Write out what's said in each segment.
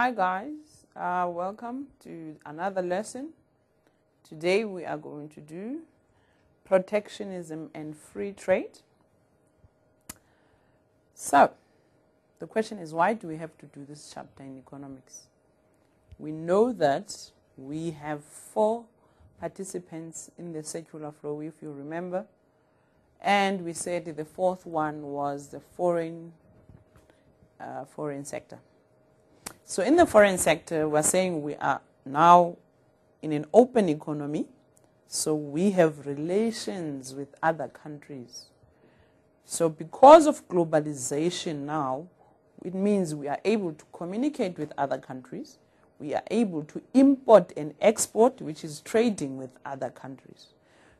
Hi guys, welcome to another lesson. Today we are going to do protectionism and free trade. So, the question is, why do we have to do this chapter in economics? We know that we have 4 participants in the circular flow, if you remember, and we said the 4th one was the foreign sector. So in the foreign sector, we're saying we are now in an open economy, so we have relations with other countries. So because of globalization now, it means we are able to communicate with other countries. We are able to import and export, which is trading with other countries.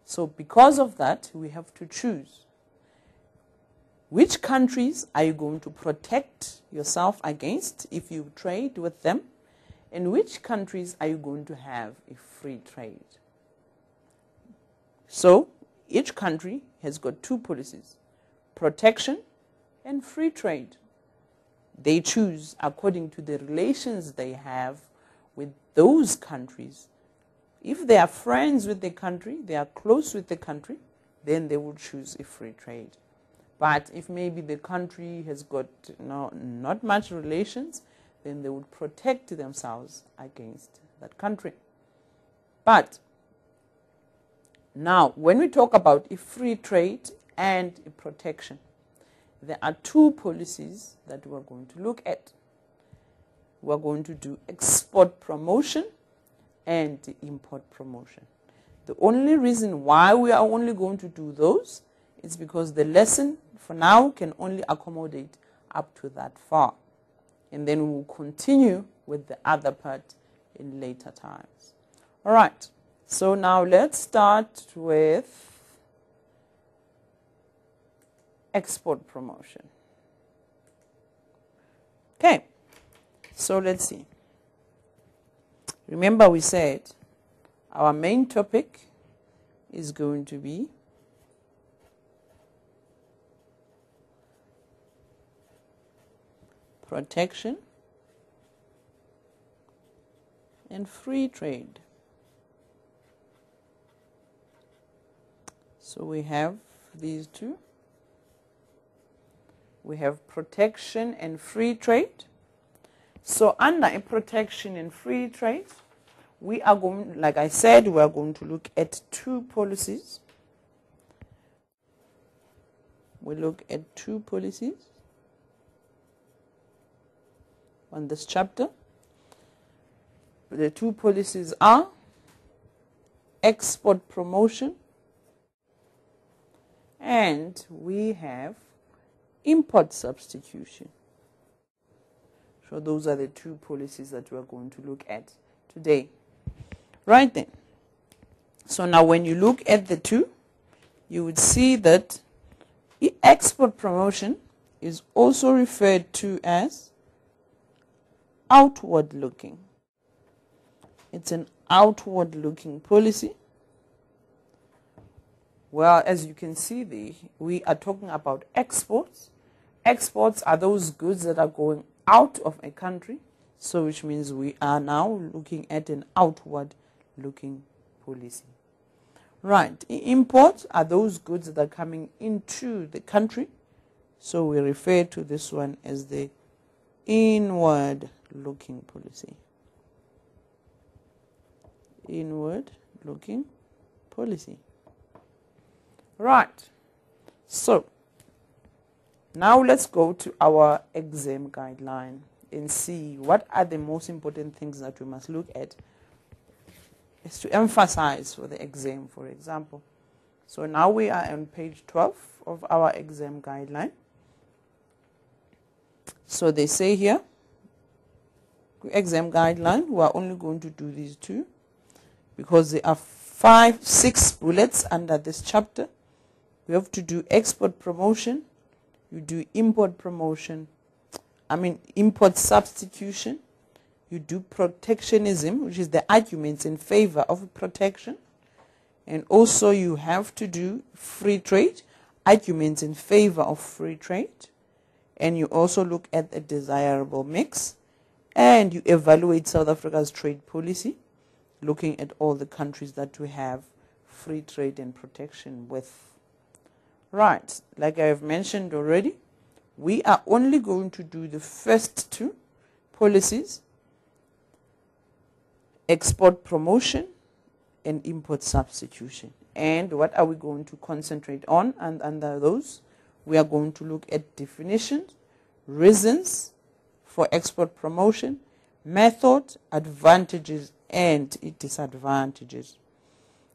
So because of that, we have to choose. Which countries are you going to protect yourself against if you trade with them? And which countries are you going to have a free trade? So each country has got 2 policies, protection and free trade. They choose according to the relations they have with those countries. If they are friends with the country, they are close with the country, then they will choose a free trade. But if maybe the country has got not much relations, then they would protect themselves against that country. But now, when we talk about a free trade and a protection, there are 2 policies that we're going to look at. We're going to do export promotion and import promotion. The only reason why we are only going to do those is because the lesson for now can only accommodate up to that far. And then we will continue with the other part in later times. All right, so now let's start with export promotion. Okay, so let's see. Remember we said our main topic is going to be protection and free trade. So we have these 2. We have protection and free trade. So under a protection and free trade, we are going, like I said, we are going to look at 2 policies. We look at 2 policies on this chapter. The 2 policies are export promotion and we have import substitution. So those are the 2 policies that we are going to look at today. Right then. So now when you look at the 2, you would see that export promotion is also referred to as outward looking. It's an outward looking policy. Well, as you can see, we are talking about exports. Exports are those goods that are going out of a country, so which means we are now looking at an outward looking policy. Right, imports are those goods that are coming into the country, so we refer to this one as the inward looking policy. Inward looking policy. Right. So now let's go to our exam guideline and see what are the most important things that we must look at is to emphasize for the exam, for example. So now we are on page 12 of our exam guideline. So they say here, exam guideline, we are only going to do these 2 because there are 6 bullets under this chapter. We have to do export promotion, you do import substitution, you do protectionism, which is the arguments in favor of protection, and also you have to do free trade, arguments in favor of free trade, and you also look at the desirable mix, and you evaluate South Africa's trade policy, looking at all the countries that we have free trade and protection with. Right, like I have mentioned already, we are only going to do the first two policies, export promotion and import substitution. And what are we going to concentrate on? And under those, we are going to look at definitions, reasons for export promotion, method, advantages, and disadvantages.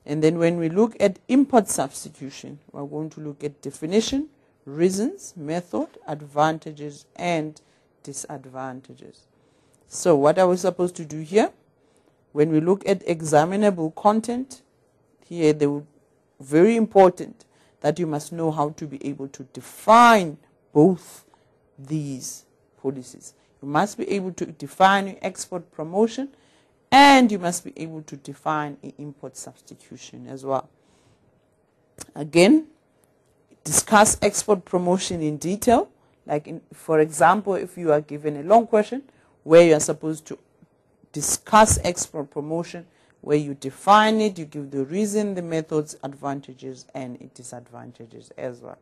And then when we look at import substitution, we're going to look at definition, reasons, method, advantages, and disadvantages. So what are we supposed to do here? When we look at examinable content, here they will very important that you must know how to be able to define both these policies. You must be able to define your export promotion, and you must be able to define import substitution as well. Again, discuss export promotion in detail. Like for example, if you are given a long question where you are supposed to discuss export promotion, where you define it, you give the reason, the methods, advantages, and disadvantages as well.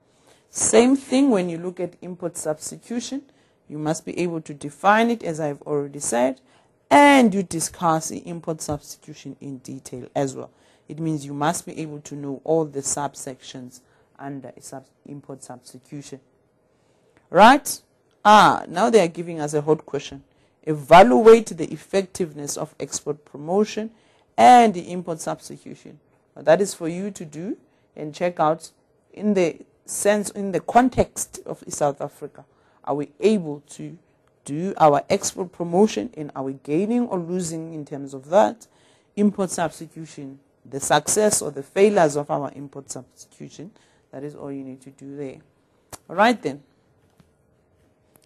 Same thing when you look at import substitution, you must be able to define it, as I've already said, and you discuss the import substitution in detail as well. It means you must be able to know all the subsections under import substitution. Right? Now they are giving us a hot question. Evaluate the effectiveness of export promotion and the import substitution. That is for you to do and check out in the sense, in the context of South Africa. Are we able to do our export promotion, and are we gaining or losing in terms of that? Import substitution, the success or the failures of our import substitution. That is all you need to do there. All right then.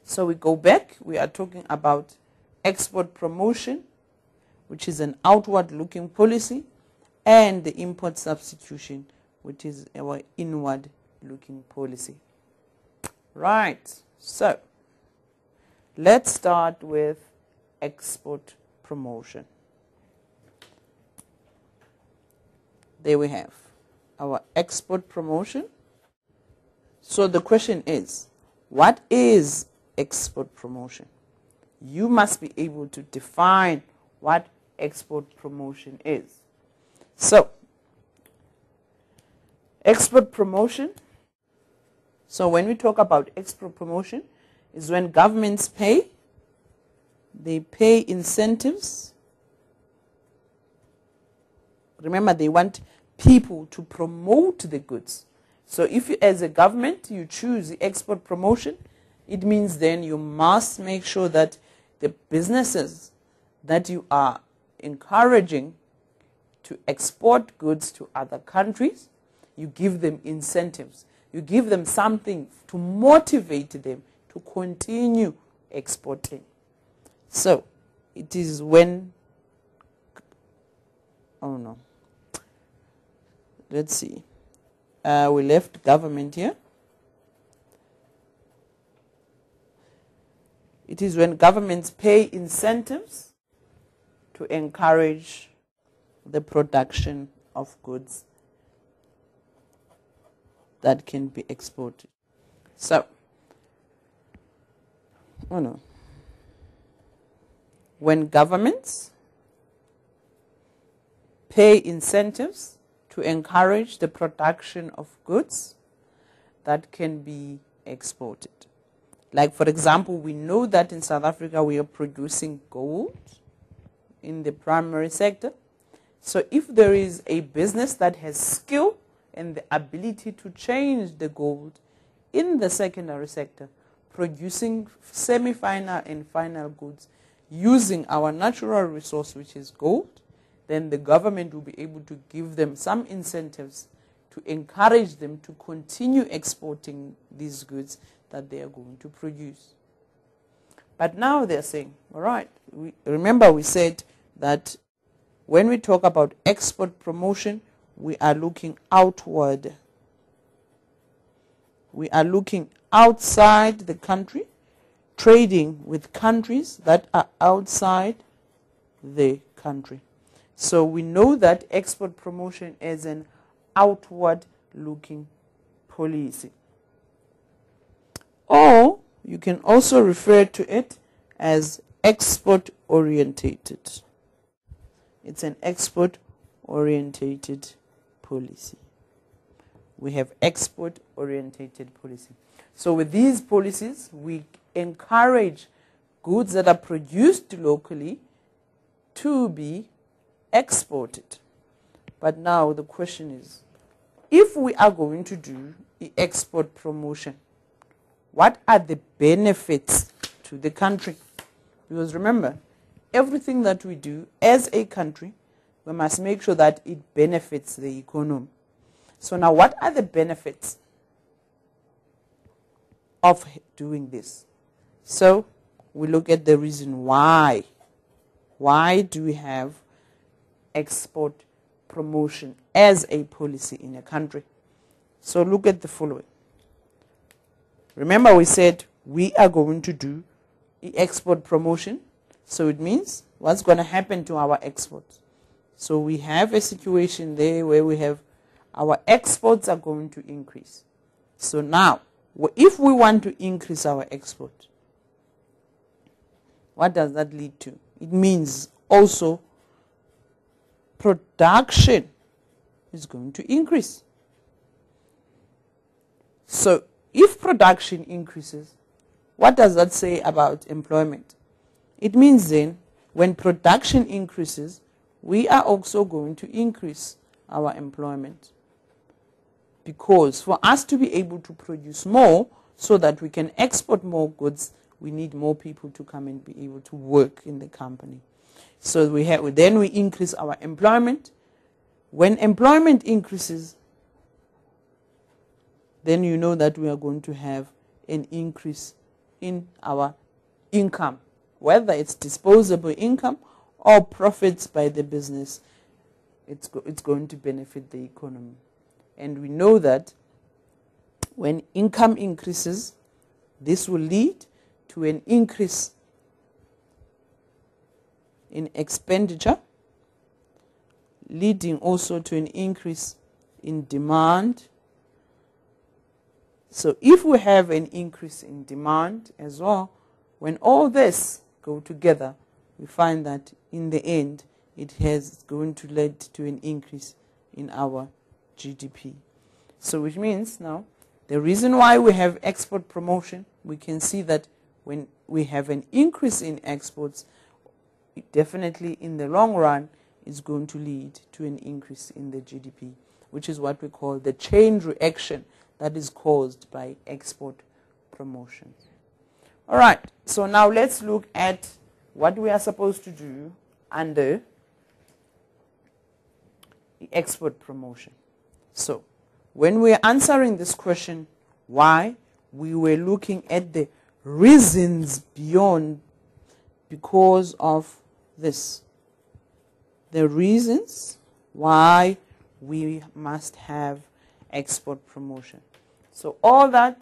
So we go back. We are talking about export promotion, which is an outward-looking policy, and the import substitution, which is our inward-looking policy. Right. So let's start with export promotion. There we have our export promotion. So the question is, what is export promotion? You must be able to define what export promotion is. So, export promotion. So when we talk about export promotion, is when governments pay, they pay incentives. Remember, they want people to promote the goods. So if you, as a government, you choose the export promotion, it means then you must make sure that the businesses that you are encouraging to export goods to other countries, you give them incentives. You give them something to motivate them to continue exporting. So it is when, oh no, let's see, we left government here. It is when governments pay incentives to encourage the production of goods that can be exported. So, oh no, when governments pay incentives to encourage the production of goods that can be exported. Like, for example, we know that in South Africa we are producing gold in the primary sector. So if there is a business that has skill and the ability to change the gold in the secondary sector, producing semi-final and final goods using our natural resource, which is gold, then the government will be able to give them some incentives to encourage them to continue exporting these goods that they are going to produce. But now they're saying, all right, remember we said that when we talk about export promotion, we are looking outward. We are looking outside the country trading with countries that are outside the country. So we know that export promotion is an outward looking policy. Or you can also refer to it as export orientated. It's an export orientated policy. We have export orientated policy. So with these policies, we encourage goods that are produced locally to be exported. But now the question is, if we are going to do the export promotion, what are the benefits to the country? Because remember, everything that we do as a country, we must make sure that it benefits the economy. So now what are the benefits of doing this? So we look at the reason why. Why do we have export promotion as a policy in a country? So look at the following. Remember, we said we are going to do the export promotion. So it means what's going to happen to our exports. So we have a situation there where we have our exports are going to increase. So now, if we want to increase our export, what does that lead to? It means also production is going to increase. So if production increases, what does that say about employment? It means then when production increases, we are also going to increase our employment. Because for us to be able to produce more so that we can export more goods, we need more people to come and be able to work in the company. So then we increase our employment. When employment increases, then you know that we are going to have an increase in our income, whether it's disposable income or profits by the business. It's going to benefit the economy. And we know that when income increases, this will lead to an increase in expenditure, leading also to an increase in demand. So if we have an increase in demand as well, when all this go together, we find that in the end, it has going to lead to an increase in our GDP. So which means now, the reason why we have export promotion, we can see that when we have an increase in exports, it definitely in the long run is going to lead to an increase in the GDP, which is what we call the chain reaction that is caused by export promotion. All right, so now let's look at what we are supposed to do under the export promotion. So when we are answering this question, why, we were looking at the reasons beyond because of this. The reasons why we must have export promotion. So all that,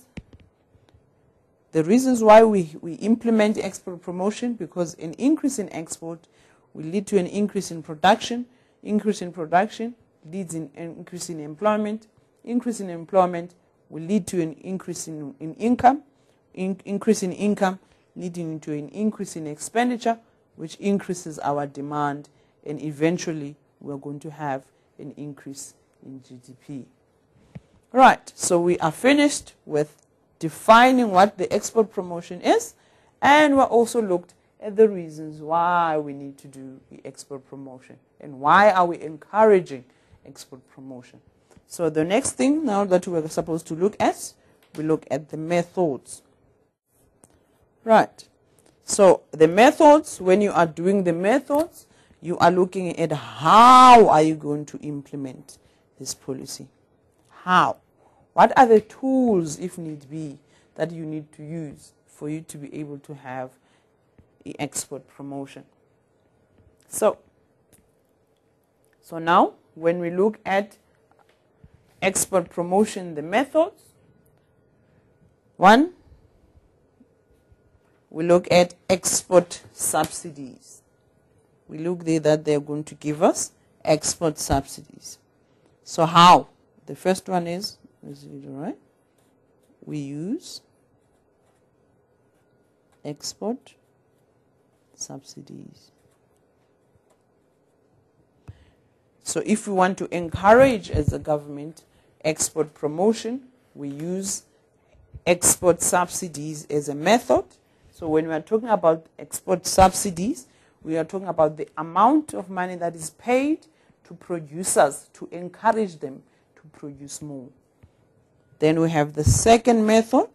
the reasons why we implement export promotion, because an increase in export will lead to an increase in production. Increase in production leads in an increase in employment. Increase in employment will lead to an increase in income. Increase in income leading to an increase in expenditure, which increases our demand, and eventually we're going to have an increase in GDP. Right, so we are finished with defining what the export promotion is, and we're also looked at the reasons why we need to do the export promotion and why are we encouraging export promotion. So the next thing now that we're supposed to look at, we look at the methods. Right, so the methods, when you are doing the methods, you are looking at how are you going to implement this policy. How? What are the tools, if need be, that you need to use for you to be able to have the export promotion? So now, when we look at export promotion, the methods, one, we look at export subsidies. We look there that they're going to give us export subsidies. So how? The first one is it right? We use export subsidies. So if we want to encourage as a government export promotion, we use export subsidies as a method. So when we are talking about export subsidies, we are talking about the amount of money that is paid to producers to encourage them to produce more. Then we have the second method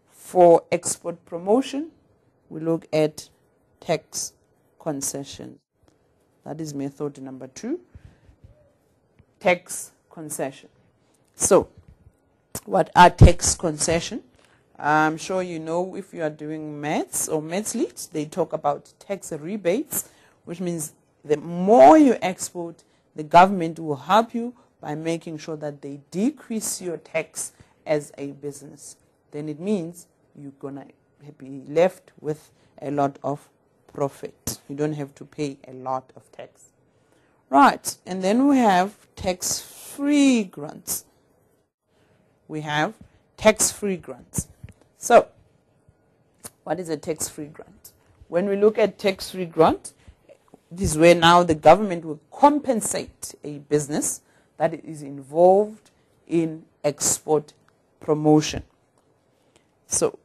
for export promotion. We look at tax concessions. That is method number 2, tax concession. So, what are tax concession? I'm sure you know if you are doing maths or maths leads, they talk about tax rebates, which means the more you export, the government will help you by making sure that they decrease your tax as a business. Then it means you're going to be left with a lot of profit. You don't have to pay a lot of tax. Right, and then we have tax-free grants. We have tax-free grants. So, what is a tax-free grant? When we look at tax-free grant, this is where now the government will compensate a business that is involved in export promotion. So,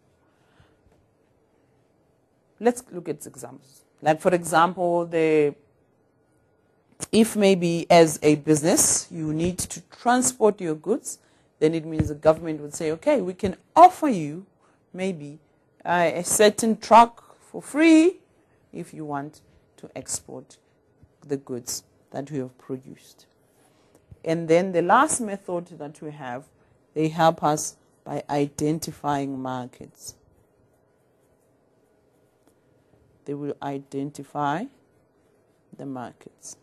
let's look at examples. Like for example, if maybe as a business you need to transport your goods, then it means the government would say, okay, we can offer you maybe a certain truck for free if you want to export the goods that we have produced. And then the last method that we have, they help us by identifying markets. They will identify the markets.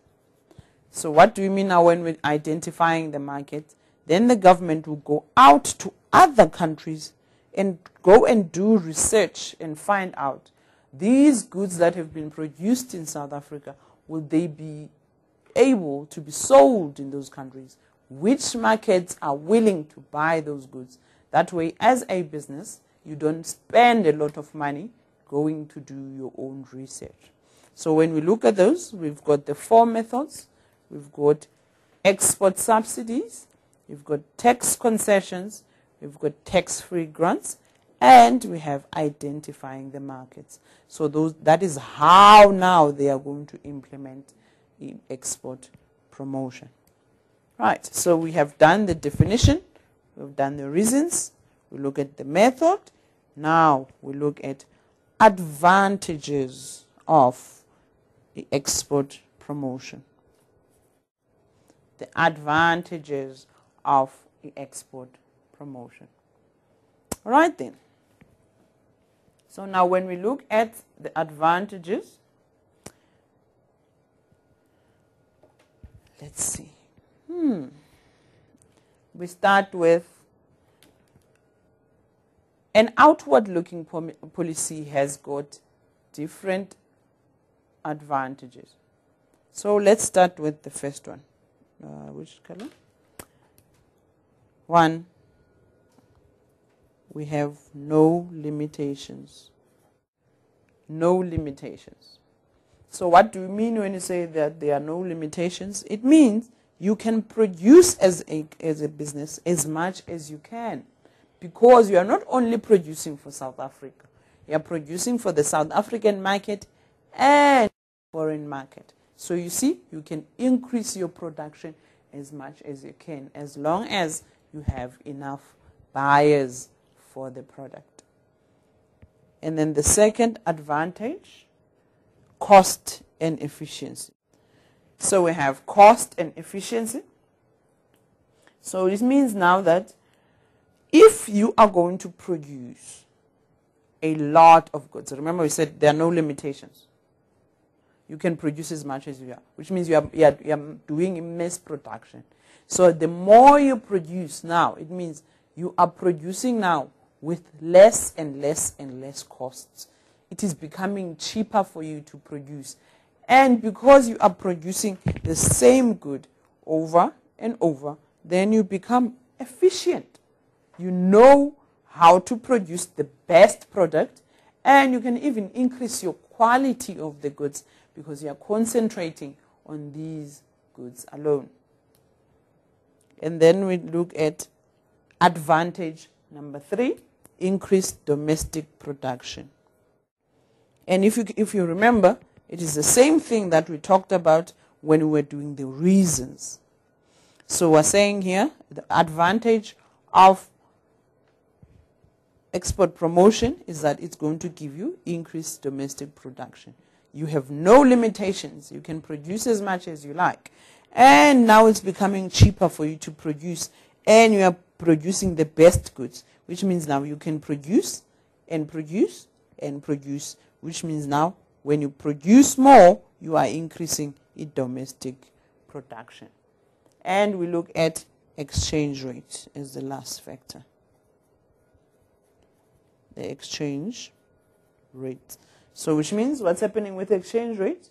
So what do we mean now when we're identifying the market? Then the government will go out to other countries and go and do research and find out these goods that have been produced in South Africa, will they be able to be sold in those countries? Which markets are willing to buy those goods? That way, as a business, you don't spend a lot of money going to do your own research. So when we look at those, we've got the 4 methods. We've got export subsidies, we've got tax concessions, we've got tax-free grants, and we have identifying the markets. So that is how now they are going to implement export promotion. Right, so we have done the definition, we've done the reasons, we look at the method, now we look at advantages of the export promotion. The advantages of the export promotion. All right then. So now when we look at the advantages, let's see. We start with an outward-looking policy has got different advantages. So let's start with the first one. Which color? 1, we have no limitations. No limitations. So what do you mean when you say that there are no limitations? It means you can produce as a business as much as you can, because you are not only producing for South Africa, you are producing for the South African market and foreign market. So you see, you can increase your production as much as you can, as long as you have enough buyers for the product. And then the second advantage, cost and efficiency. So we have cost and efficiency. So this means now that if you are going to produce a lot of goods, remember we said there are no limitations. You can produce as much as you are, which means you are doing mass production. So the more you produce now, it means you are producing now with less and less and less costs. It is becoming cheaper for you to produce. And because you are producing the same good over and over, then you become efficient. You know how to produce the best product, and you can even increase your quality of the goods because you are concentrating on these goods alone. And then we look at advantage number 3, increased domestic production. And if you remember, it is the same thing that we talked about when we were doing the reasons. So we're saying here, the advantage of export promotion is that it's going to give you increased domestic production. You have no limitations. You can produce as much as you like. And now it's becoming cheaper for you to produce, and you are producing the best goods, which means now you can produce and produce and produce, which means now when you produce more, you are increasing in domestic production. And we look at exchange rate as the last factor. The exchange rate. So which means what's happening with exchange rate?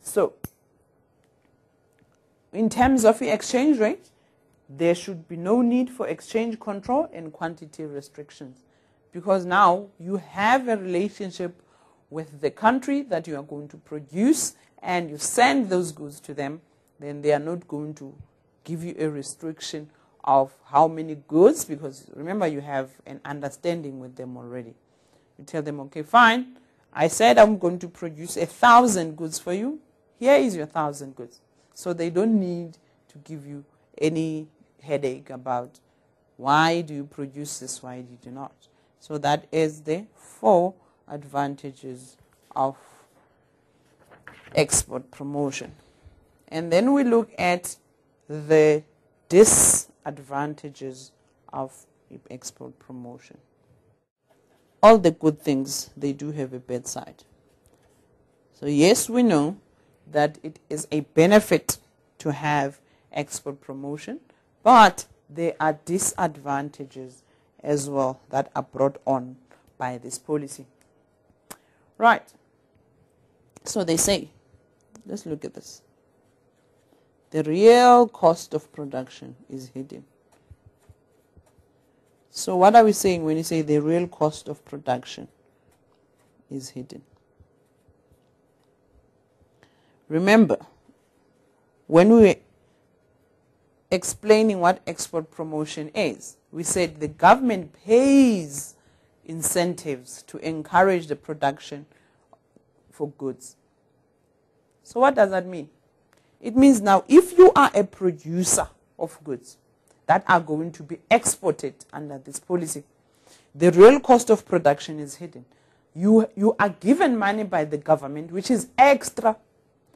So in terms of the exchange rate, there should be no need for exchange control and quantity restrictions, because now you have a relationship with the country that you are going to produce, and you send those goods to them. Then they are not going to give you a restriction of how many goods, because remember, you have an understanding with them already. You tell them, okay, fine, I said I'm going to produce 1,000 goods for you. Here is your 1,000 goods. So they don't need to give you any headache about why do you produce this, why do you do not. So that is the 4 advantages of export promotion. And then we look at the disadvantages of export promotion. All the good things, they do have a bad side. So yes, we know that it is a benefit to have export promotion, but there are disadvantages as well that are brought on by this policy. Right. So they say, let's look at this. The real cost of production is hidden. So what are we saying when you say the real cost of production is hidden? Remember, when we were explaining what export promotion is, we said the government pays incentives to encourage the production for goods. So what does that mean? It means now if you are a producer of goods that are going to be exported under this policy, the real cost of production is hidden. You are given money by the government, which is extra.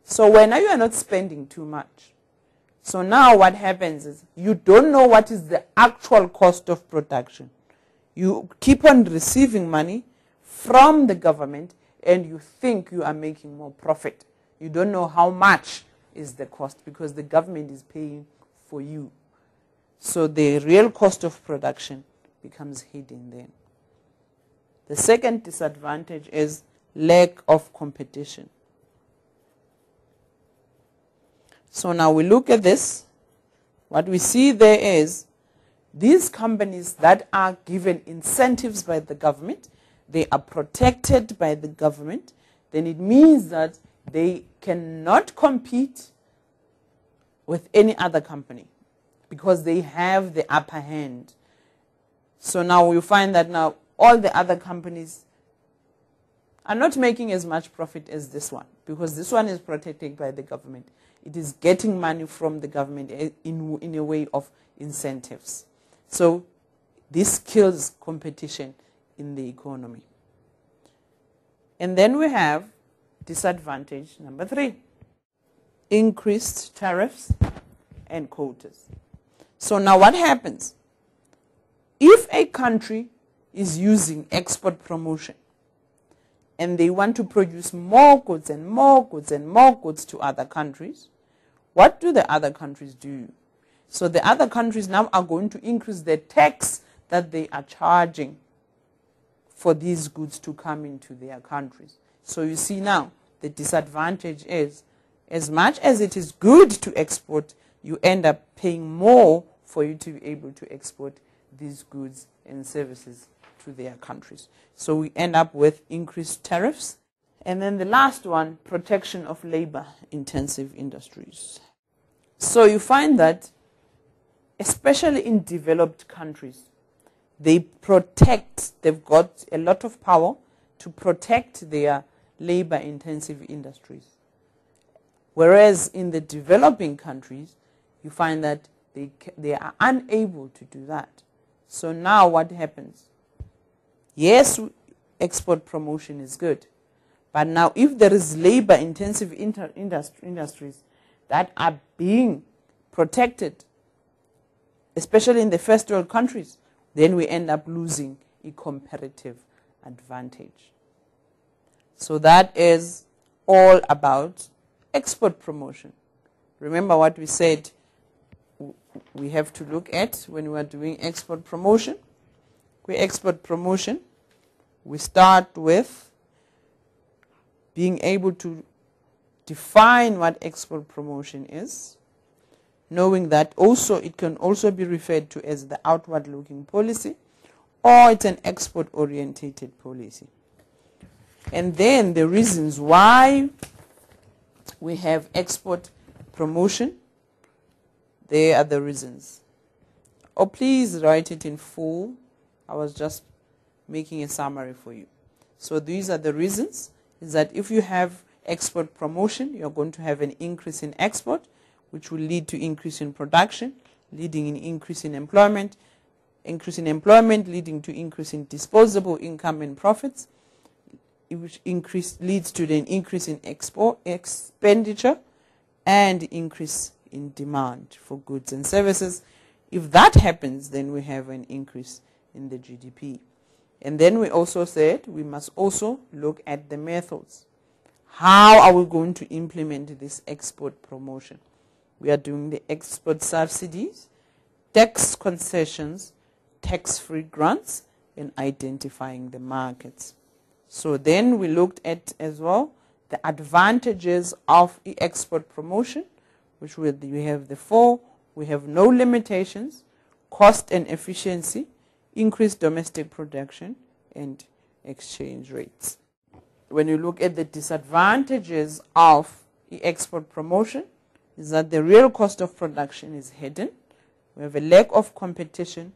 So when you are not spending too much. So now what happens is you don't know what is the actual cost of production. You keep on receiving money from the government and you think you are making more profit. You don't know how much is the cost because the government is paying for you. So the real cost of production becomes hidden then. The second disadvantage is lack of competition. So now we look at this. What we see there is these companies that are given incentives by the government, they are protected by the government, then it means that they cannot compete with any other company because they have the upper hand. So now we find that now all the other companies are not making as much profit as this one because this one is protected by the government. It is getting money from the government in a way of incentives. So this kills competition in the economy. And then we have disadvantage number 3, increased tariffs and quotas. So now what happens? If a country is using export promotion and they want to produce more goods and more goods and more goods to other countries, what do the other countries do? So the other countries now are going to increase the tax that they are charging for these goods to come into their countries. So you see now, the disadvantage is, as much as it is good to export, you end up paying more for you to be able to export these goods and services to their countries. So we end up with increased tariffs. And then the last one, protection of labor-intensive industries. So you find that, especially in developed countries, they've got a lot of power to protect their labor-intensive industries. Whereas in the developing countries, you find that they are unable to do that. So now what happens? Yes, export promotion is good. But now if there is labor-intensive industries that are being protected, especially in the first world countries, then we end up losing a comparative advantage. So that is all about export promotion. Remember what we said we have to look at when we are doing export promotion. Export promotion, we start with being able to define what export promotion is, knowing that also it can also be referred to as the outward-looking policy, or it's an export-orientated policy. And then the reasons why we have export promotion, there are the reasons. Or please write it in full. I was just making a summary for you. So these are the reasons, is that if you have export promotion, you're going to have an increase in export, which will lead to increase in production, leading in increase in employment leading to increase in disposable income and profits, which leads to an increase in export expenditure and increase in demand for goods and services. If that happens, then we have an increase in the GDP. And then we also said we must also look at the methods. How are we going to implement this export promotion? We are doing the export subsidies, tax concessions, tax-free grants, and identifying the markets. So then we looked at as well the advantages of the export promotion, which we have the four. We have no limitations, cost and efficiency, increased domestic production, and exchange rates. When you look at the disadvantages of the export promotion, is that the real cost of production is hidden. We have a lack of competition.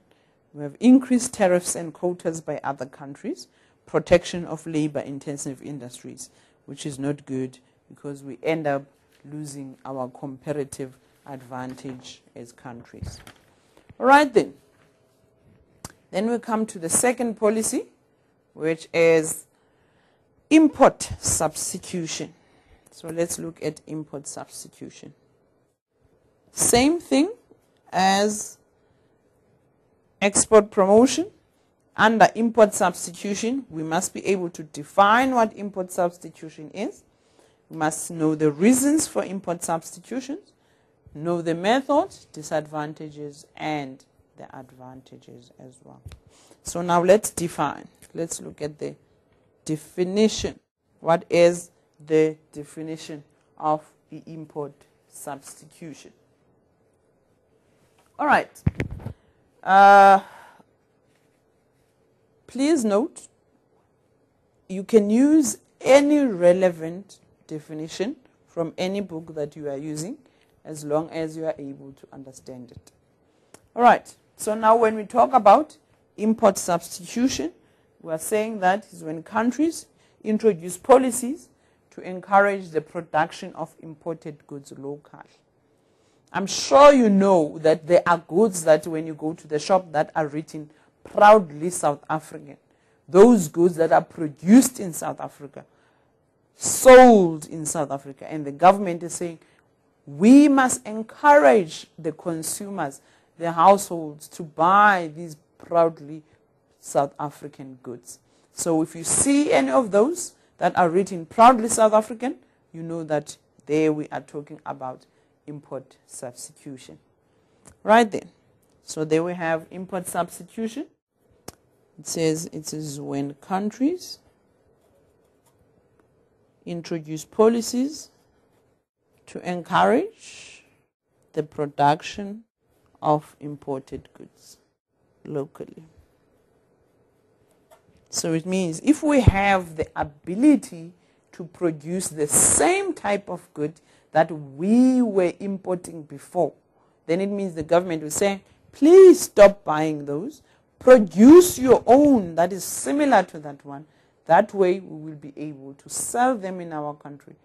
We have increased tariffs and quotas by other countries, protection of labor-intensive industries, which is not good because we end up losing our comparative advantage as countries. All right then. Then we come to the second policy, which is import substitution. So let's look at import substitution. Same thing as export promotion. Under import substitution, we must be able to define what import substitution is. We must know the reasons for import substitutions, know the method, disadvantages, and the advantages as well. So now let's define. Let's look at the definition. What is the definition of the import substitution? All right. Please note, you can use any relevant definition from any book that you are using as long as you are able to understand it. All right. So now when we talk about import substitution, we are saying that is when countries introduce policies to encourage the production of imported goods locally. I'm sure you know that there are goods that when you go to the shop that are written proudly South African. Those goods that are produced in South Africa, sold in South Africa. And the government is saying, we must encourage the consumers, the households, to buy these proudly South African goods. So if you see any of those that are written proudly South African, you know that there we are talking about import substitution. Right then. So there we have import substitution. It says when countries introduce policies to encourage the production of imported goods locally. So it means if we have the ability to produce the same type of good that we were importing before, then it means the government will say, please stop buying those, produce your own that is similar to that one. That way we will be able to sell them in our country,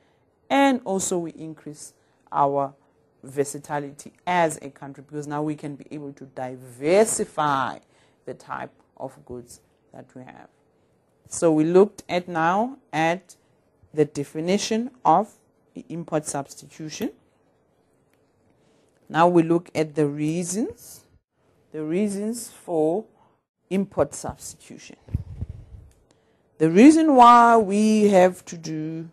and also we increase our versatility as a country, because now we can be able to diversify the type of goods that we have. So we looked at now at the definition of import substitution. Now we look at the reasons for import substitution. The reason why we have to do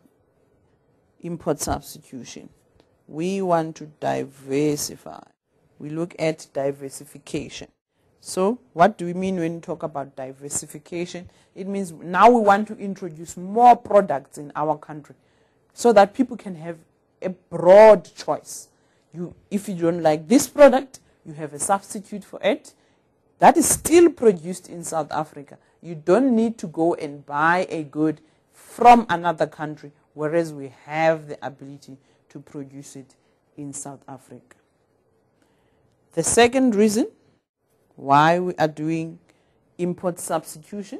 import substitution, we want to diversify. We look at diversification. So what do we mean when we talk about diversification? It means now we want to introduce more products in our country so that people can have a broad choice. If you don't like this product, you have a substitute for it that is still produced in South Africa. You don't need to go and buy a good from another country, whereas we have the ability to produce it in South Africa. The second reason why we are doing import substitution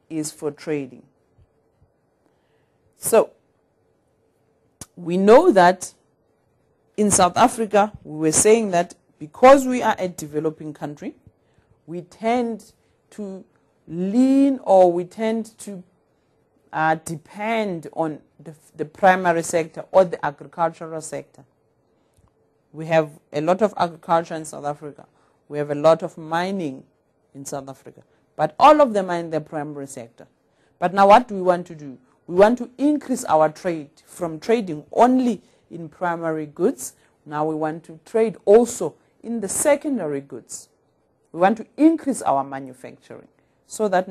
is for trading. So we know that in South Africa, we were saying that because we are a developing country, we tend to lean, or we tend to depend on the primary sector or the agricultural sector. We have a lot of agriculture in South Africa. We have a lot of mining in South Africa. But all of them are in the primary sector. But now what do we want to do? We want to increase our trade from trading only in primary goods. Now we want to trade also in the secondary goods. We want to increase our manufacturing so that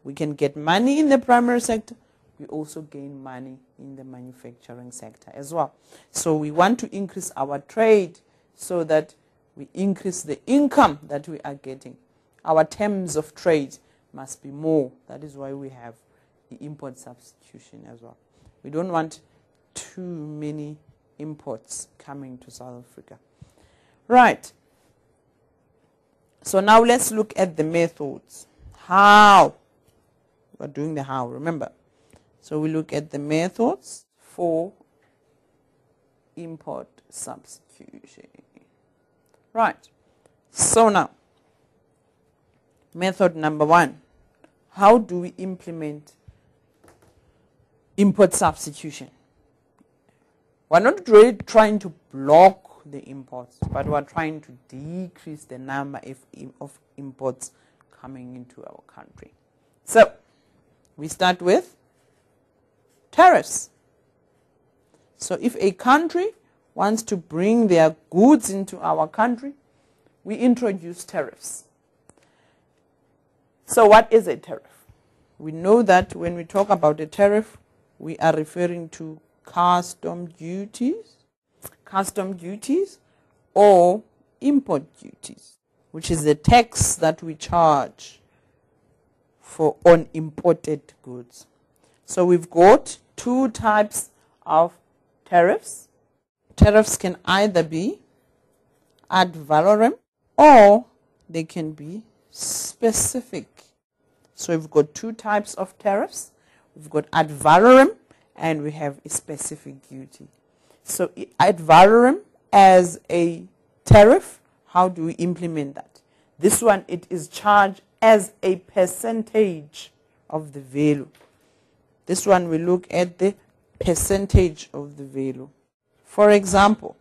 we can get money in the primary sector. We also gain money in the manufacturing sector as well. So we want to increase our trade so that we increase the income that we are getting. Our terms of trade must be more. That is why we have the import substitution as well. We don't want too many imports coming to South Africa. Right. So now let's look at the methods. How? We're doing the how, remember. So we look at the methods for import substitution. Right. So now, method number one. How do we implement import substitution? We're not really trying to block the imports, but we're trying to decrease the number of imports coming into our country. So, we start with tariffs. So if a country wants to bring their goods into our country, we introduce tariffs. So what is a tariff? We know that when we talk about a tariff, we are referring to custom duties or import duties, which is the tax that we charge on imported goods. So we've got two types of tariffs. Tariffs can either be ad valorem or they can be specific. So we've got two types of tariffs. We've got ad valorem and we have a specific duty. So ad valorem as a tariff, how do we implement that? This one, it is charged as a percentage of the value. This one, we look at the percentage of the value. For example,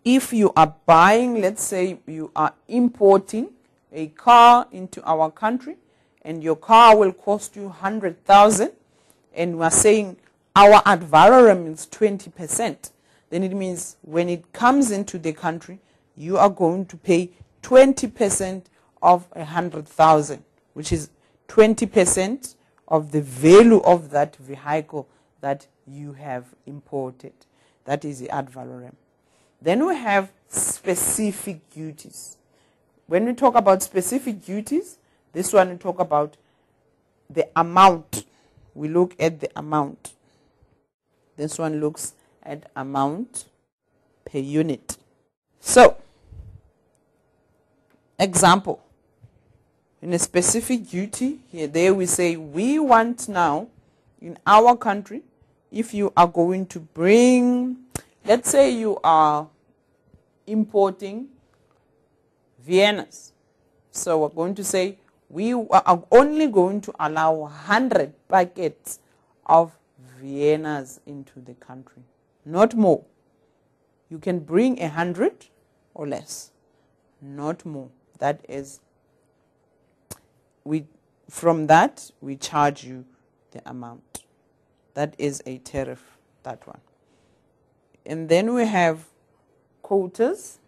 if you are buying, let's say you are importing a car into our country and your car will cost you 100,000 and we're saying our ad valorem is 20%, then it means when it comes into the country, you are going to pay 20% of 100,000, which is 20% of the value of that vehicle that you have imported. That is the ad valorem. Then we have specific duties. When we talk about specific duties, this one we talk about the amount. We look at the amount. This one looks at amount per unit. So, example, in a specific duty, there we say we want now in our country, if you are going to bring, let's say you are importing Viennas. So we're going to say we are only going to allow 100 packets of Viennas into the country, not more. You can bring 100 or less, not more. That is, from that we charge you the amount. That is a tariff, that one. And then we have quotas.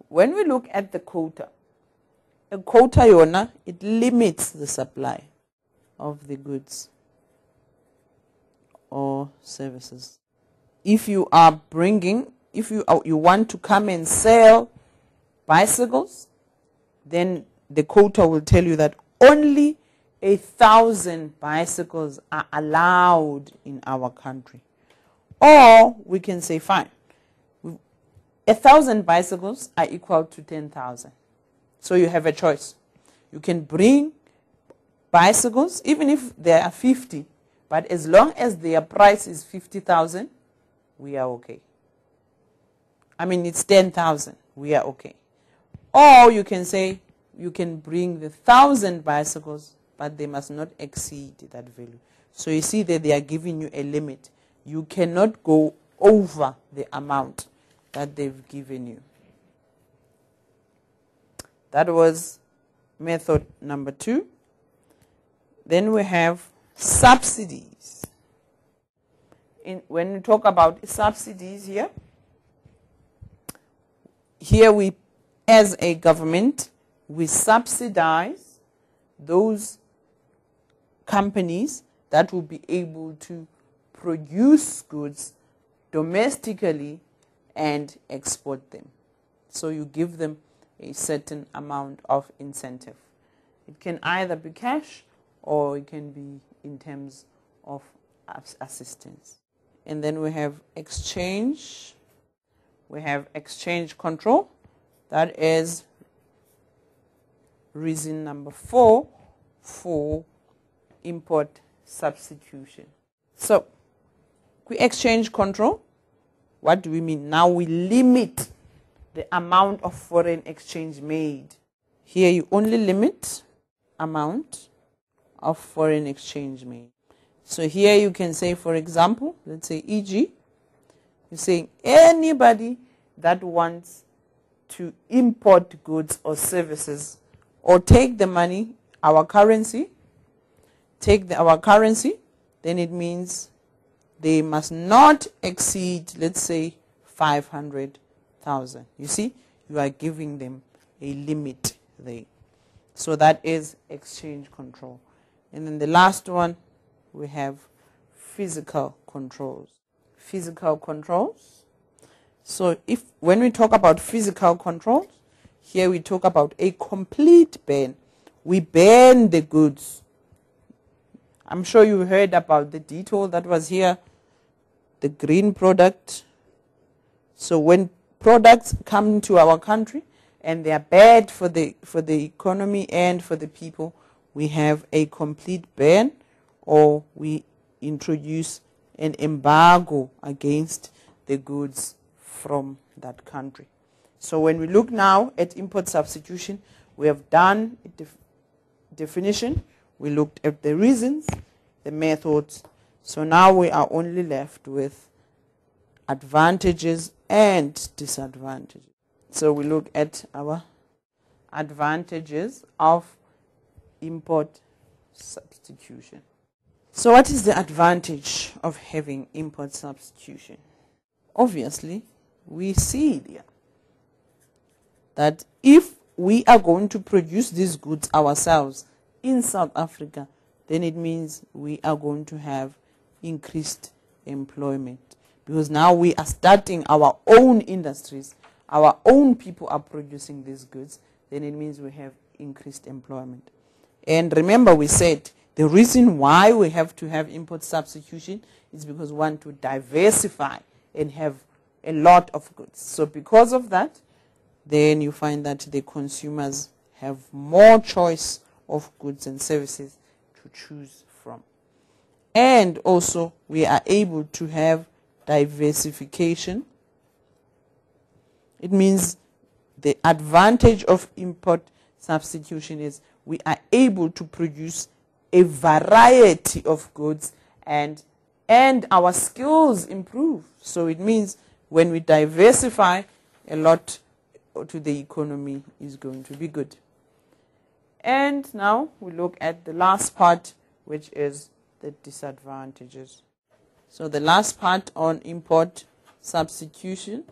When we look at the quota, a quota, Yona, it limits the supply of the goods or services. If you are bringing, if you want to come and sell bicycles, then the quota will tell you that only 1,000 bicycles are allowed in our country. Or we can say, fine, 1,000 bicycles are equal to 10,000. So you have a choice. You can bring bicycles, even if there are 50, but as long as their price is 50,000, we are okay. I mean, it's 10,000, we are okay. Or you can say, you can bring the 1,000 bicycles, but they must not exceed that value. So you see that they are giving you a limit. You cannot go over the amount that they've given you. That was method number 2. Then we have subsidies. When we talk about subsidies here we, as a government, we subsidize those companies that will be able to produce goods domestically and export them. So you give them a certain amount of incentive. It can either be cash or it can be in terms of assistance. And then we have exchange. We have exchange control. That is reason number 4 for import substitution. So, we exchange control. What do we mean? Now we limit the amount of foreign exchange made. Here you only limit amount of foreign exchange made. So here you can say, for example, let's say e.g., you're saying anybody that wants to import goods or services or take the money, our currency, our currency, then it means they must not exceed, let's say, 500,000. You see, you are giving them a limit there. So that is exchange control. And then the last one, we have physical controls. Physical controls. So when we talk about physical controls, here we talk about a complete ban. We ban the goods. I'm sure you heard about the detail that was here, the green product. So when products come to our country and they are bad for the economy and for the people, we have a complete ban, or we introduce an embargo against the goods from that country. So when we look now at import substitution, we have done a definition, we looked at the reasons, the methods. So now we are only left with advantages and disadvantages. So we look at our advantages of import substitution. So what is the advantage of having import substitution? Obviously, we see there that if we are going to produce these goods ourselves in South Africa, then it means we are going to have increased employment. Because now we are starting our own industries, our own people are producing these goods, then it means we have increased employment. And remember, we said the reason why we have to have import substitution is because we want to diversify and have a lot of goods. So because of that, then you find that the consumers have more choice of goods and services to choose from. And also, we are able to have diversification. It means the advantage of import substitution is we are able to produce a variety of goods and our skills improve. So it means when we diversify, a lot to the economy is going to be good. And now we look at the last part, which is the disadvantages. So the last part on import substitution,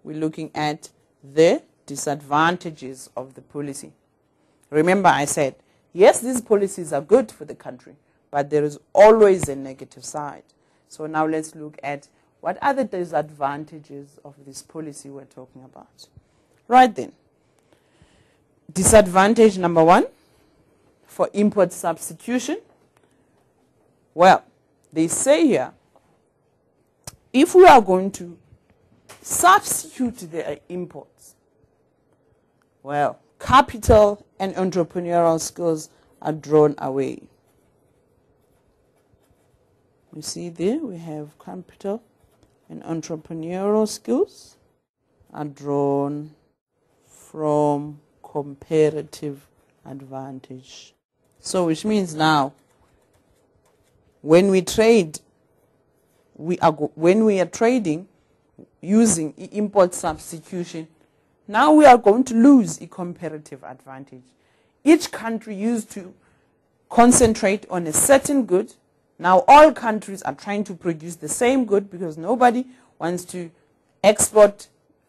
we're looking at the disadvantages of the policy. Remember, I said, yes, these policies are good for the country, but there is always a negative side. So now let's look at what are the disadvantages of this policy we're talking about. Right then, disadvantage number one for import substitution. Well, they say here, if we are going to substitute the imports, well, capital and entrepreneurial skills are drawn away. You see there, we have capital and entrepreneurial skills are drawn from comparative advantage. So which means now, when we trade, when we are trading using import substitution, now we are going to lose a comparative advantage. Each country used to concentrate on a certain good. Now all countries are trying to produce the same good because nobody wants to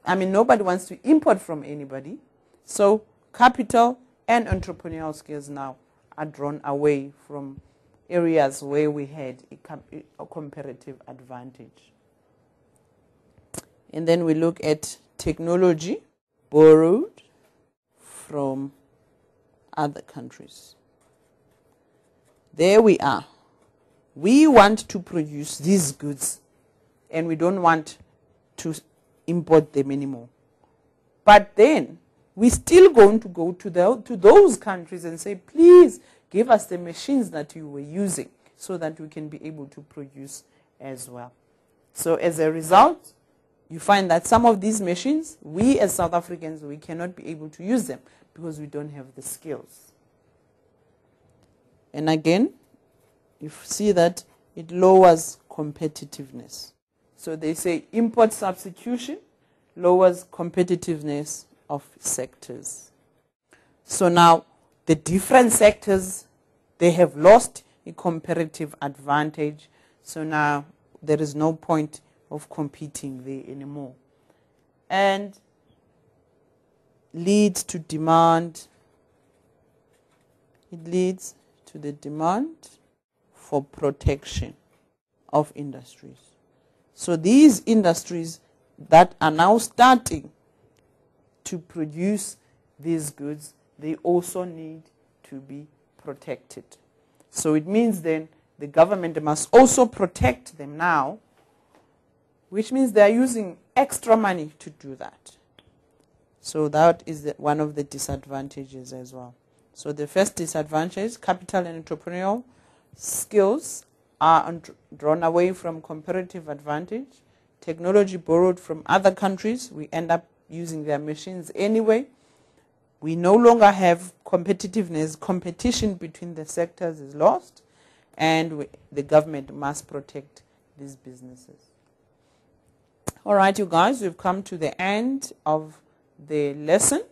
nobody wants to import from anybody. So capital and entrepreneurial skills now are drawn away from areas where we had a comparative advantage. And then we look at technology borrowed from other countries. There we are. We want to produce these goods and we don't want to import them anymore. But then we're still going to go to those countries and say, please give us the machines that you were using so that we can be able to produce as well. So as a result, you find that some of these machines, we as South Africans, we cannot be able to use them because we don't have the skills. And again, you see that it lowers competitiveness. So they say import substitution lowers competitiveness of sectors. So now the different sectors, they have lost a comparative advantage. So now there is no point of competing there anymore. And leads to demand. It leads to the demand for protection of industries. So these industries that are now starting to produce these goods, they also need to be protected. So it means then the government must also protect them now, which means they are using extra money to do that. So that is one of the disadvantages as well. So the first disadvantage, capital and entrepreneurial skills are drawn away from comparative advantage. Technology borrowed from other countries, we end up using their machines anyway. We no longer have competitiveness. Competition between the sectors is lost, and the government must protect these businesses. All right, you guys, we've come to the end of the lesson,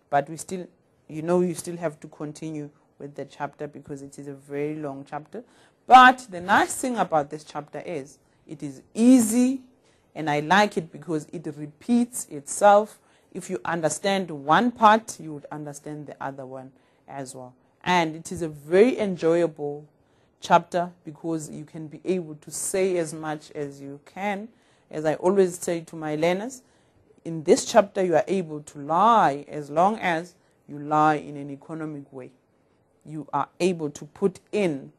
but we still, you still have to continue with the chapter because it is a very long chapter. But the nice thing about this chapter is it is easy, and I like it because it repeats itself if you understand one part, you would understand the other one as well. And it is a very enjoyable chapter because you can be able to say as much as you can. As I always say to my learners, in this chapter you are able to lie as long as you lie in an economic way. You are able to put in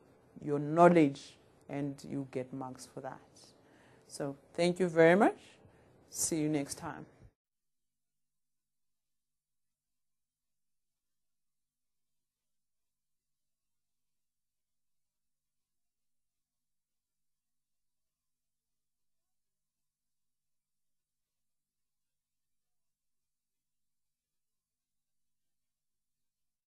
your knowledge and you get marks for that. So thank you very much. See you next time.